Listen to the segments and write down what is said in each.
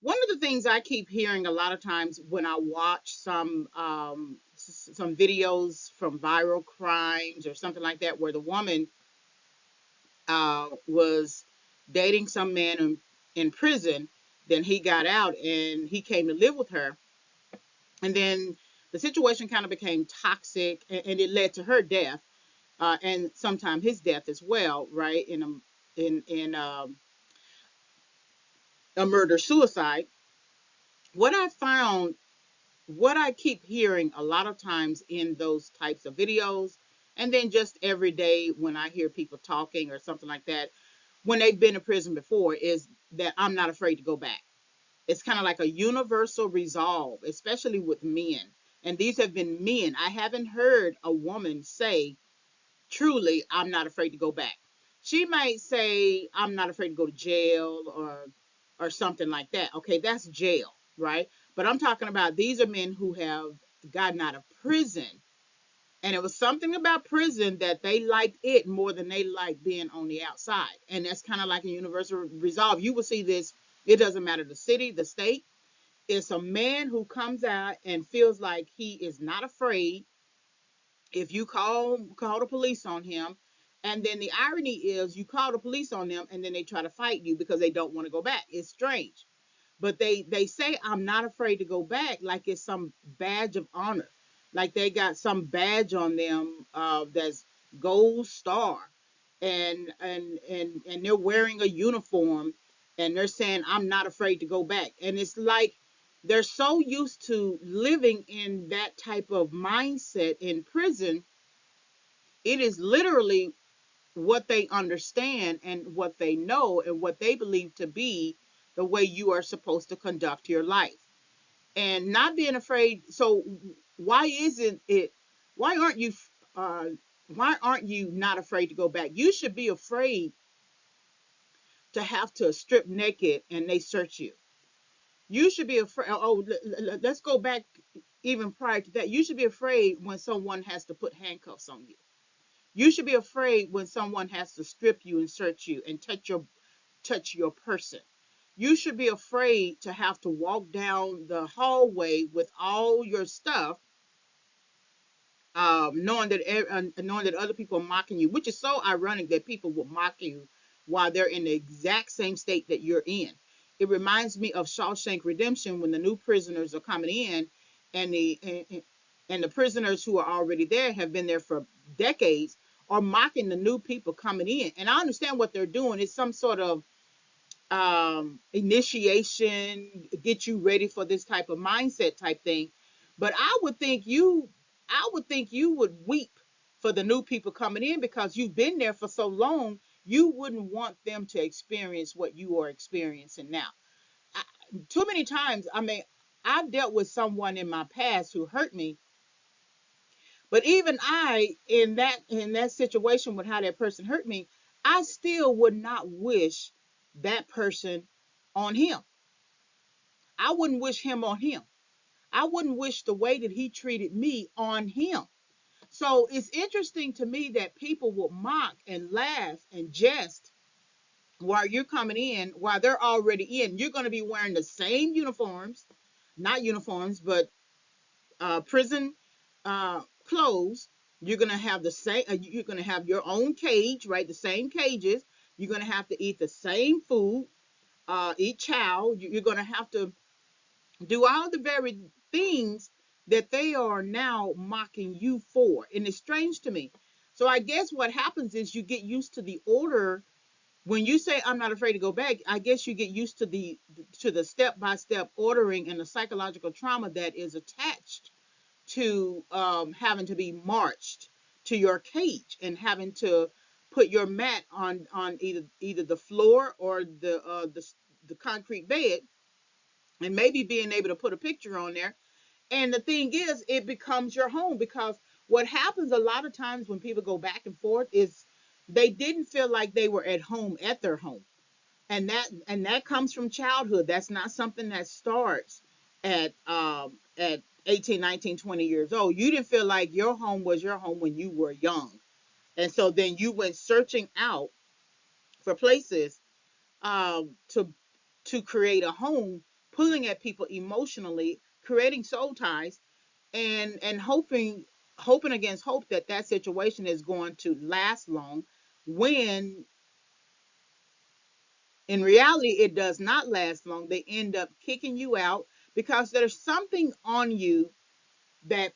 One of the things I keep hearing a lot of times when I watch some videos from viral crimes or something like that, where the woman was dating some man in prison, then he got out and he came to live with her, and then the situation kind of became toxic, and it led to her death, and sometime his death as well, right? In a murder suicide. What I found, what I keep hearing a lot of times in those types of videos, and then just every day when I hear people talking or something like that, when they've been in prison before, is that I'm not afraid to go back. It's kind of like a universal resolve, especially with men. And these have been men. I haven't heard a woman say, truly, I'm not afraid to go back. She might say, I'm not afraid to go to jail or something like that. Okay, that's jail, right? But I'm talking about these are men who have gotten out of prison. And it was something about prison that they liked it more than they liked being on the outside. And that's kind of like a universal resolve. You will see this, it doesn't matter the city, the state. It's a man who comes out and feels like he is not afraid if you call the police on him. And then the irony is you call the police on them and then they try to fight you because they don't want to go back. It's strange. But they say I'm not afraid to go back like it's some badge of honor. Like they got some badge on them that's gold star, and they're wearing a uniform, and they're saying I'm not afraid to go back. And it's like they're so used to living in that type of mindset in prison. It is literally what they understand and what they know and what they believe to be the way you are supposed to conduct your life, and not being afraid. So why isn't it, why aren't you uh why aren't you not afraid to go back? You should be afraid to have to strip naked and they search you. You should be afraid. Oh, let's go back even prior to that. You should be afraid when someone has to put handcuffs on you. You should be afraid when someone has to strip you and search you and touch your person. You should be afraid to have to walk down the hallway with all your stuff, knowing that other people are mocking you, which is so ironic that people will mock you while they're in the exact same state that you're in. It reminds me of Shawshank Redemption when the new prisoners are coming in, and the prisoners who are already there have been there for decades are mocking the new people coming in. And I understand what they're doing. It's some sort of initiation, get you ready for this type of mindset type thing. But I would think you would weep for the new people coming in because you've been there for so long. You wouldn't want them to experience what you are experiencing now. I, Too many times, I mean, I've dealt with someone in my past who hurt me, but even I, in that situation with how that person hurt me, I still would not wish that person on him. I wouldn't wish him on him. I wouldn't wish the way that he treated me on him. So it's interesting to me that people will mock and laugh and jest while you're coming in, while they're already in. You're going to be wearing the same uniforms, not uniforms, but prison clothes. You're going to have the same. You're going to have your own cage, right? The same cages. You're going to have to eat the same food, eat chow. You're going to have to do all the very things that they are now mocking you for. And it's strange to me. So I guess what happens is you get used to the order. When you say I'm not afraid to go back, I guess you get used to the step by step ordering and the psychological trauma that is attached to having to be marched to your cage and having to put your mat on either the floor or the concrete bed, and maybe being able to put a picture on there. And the thing is, it becomes your home because what happens a lot of times when people go back and forth is they didn't feel like they were at home at their home. And that comes from childhood. That's not something that starts at 18, 19, 20 years old. You didn't feel like your home was your home when you were young. And so then you went searching out for places to create a home pulling at people emotionally, creating soul ties, and hoping against hope that that situation is going to last long, when in reality it does not last long. They end up kicking you out because there's something on you that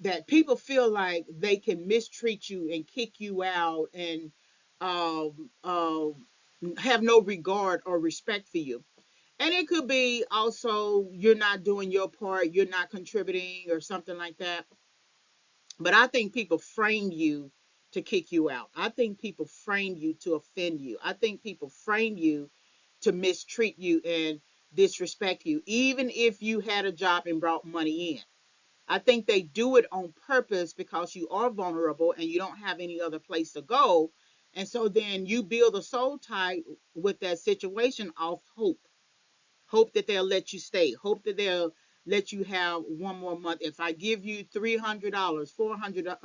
that people feel like they can mistreat you and kick you out, and um, um, have no regard or respect for you. And it could be also you're not doing your part, you're not contributing or something like that. But I think people frame you to kick you out. I think people frame you to offend you. I think people frame you to mistreat you and disrespect you, even if you had a job and brought money in. I think they do it on purpose because you are vulnerable and you don't have any other place to go. And so then you build a soul tie with that situation off hope. Hope that they'll let you stay. Hope that they'll let you have one more month. If I give you $300, $400,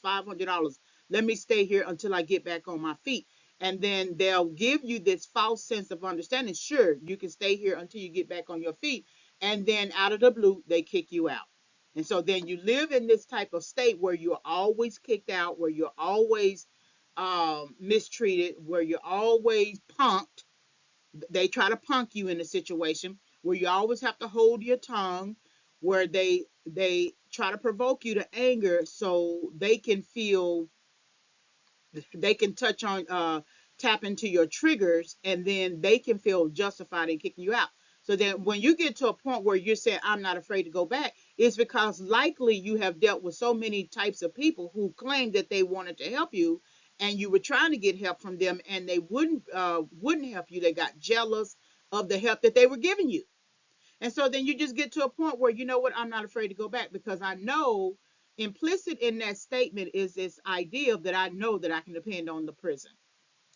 $500, let me stay here until I get back on my feet. And then they'll give you this false sense of understanding. Sure, you can stay here until you get back on your feet. And then out of the blue, they kick you out. And so then you live in this type of state where you're always kicked out, where you're always mistreated, where you're always punked. They try to punk you in a situation where you always have to hold your tongue, where they try to provoke you to anger so they can feel, they can touch on tap into your triggers, and then they can feel justified in kicking you out. So then when you get to a point where you're saying I'm not afraid to go back, it's because likely you have dealt with so many types of people who claimed that they wanted to help you, and you were trying to get help from them, and they wouldn't help you. They got jealous of the help that they were giving you. And so then you just get to a point where, you know what, I'm not afraid to go back, because I know implicit in that statement is this idea that I know that I can depend on the prison.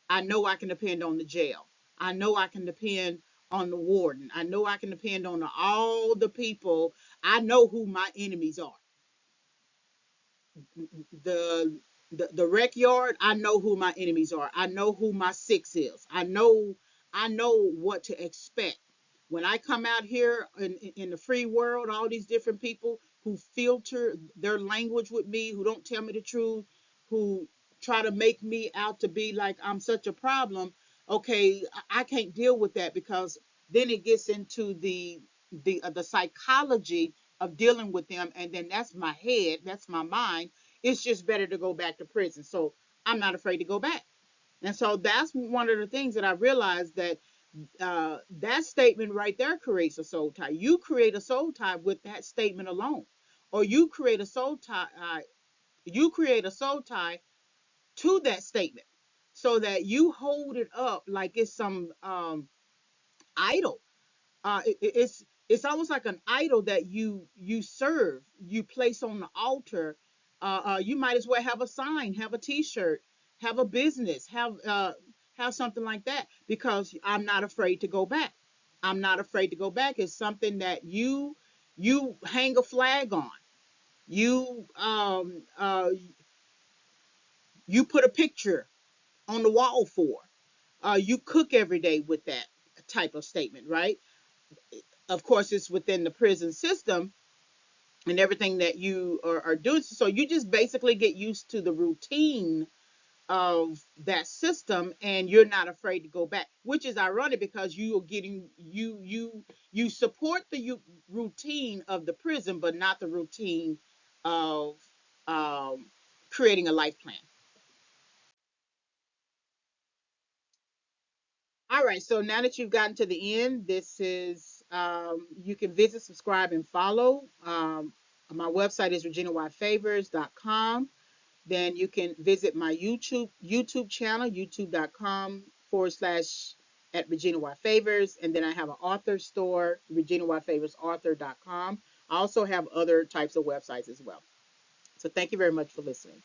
I know I can depend on the jail. I know I can depend on the warden. I know I can depend on all the people. I know who my enemies are. the the rec yard, I know who my enemies are. I know who my six is. I know what to expect. When I come out here in the free world, all these different people who filter their language with me, who don't tell me the truth, who try to make me out to be like I'm such a problem. Okay, I can't deal with that, because then it gets into the psychology of dealing with them, and then that's my head, that's my mind. It's just better to go back to prison. So I'm not afraid to go back. And so that's one of the things that I realized, that that statement right there creates a soul tie. You create a soul tie with that statement alone, or you create a soul tie. You create a soul tie to that statement, so that you hold it up like it's some idol. It's almost like an idol that you serve, you place on the altar. You might as well have a sign, have a T-shirt, have a business, have something like that, because I'm not afraid to go back. I'm not afraid to go back is something that you hang a flag on. You you put a picture on the wall for. You cook every day with that type of statement, right? Of course, it's within the prison system and everything that you are doing. So you just basically get used to the routine of that system, and you're not afraid to go back, which is ironic, because you are getting you support the routine of the prison, but not the routine of um, creating a life plan. All right, so now that you've gotten to the end, this is you can visit, subscribe, and follow. My website is reginawhyfavors.com. Then you can visit my YouTube channel, youtube.com// at Regina Y Favors. And then I have an author store, reginayfavorsauthor.com. I also have other types of websites as well. So thank you very much for listening.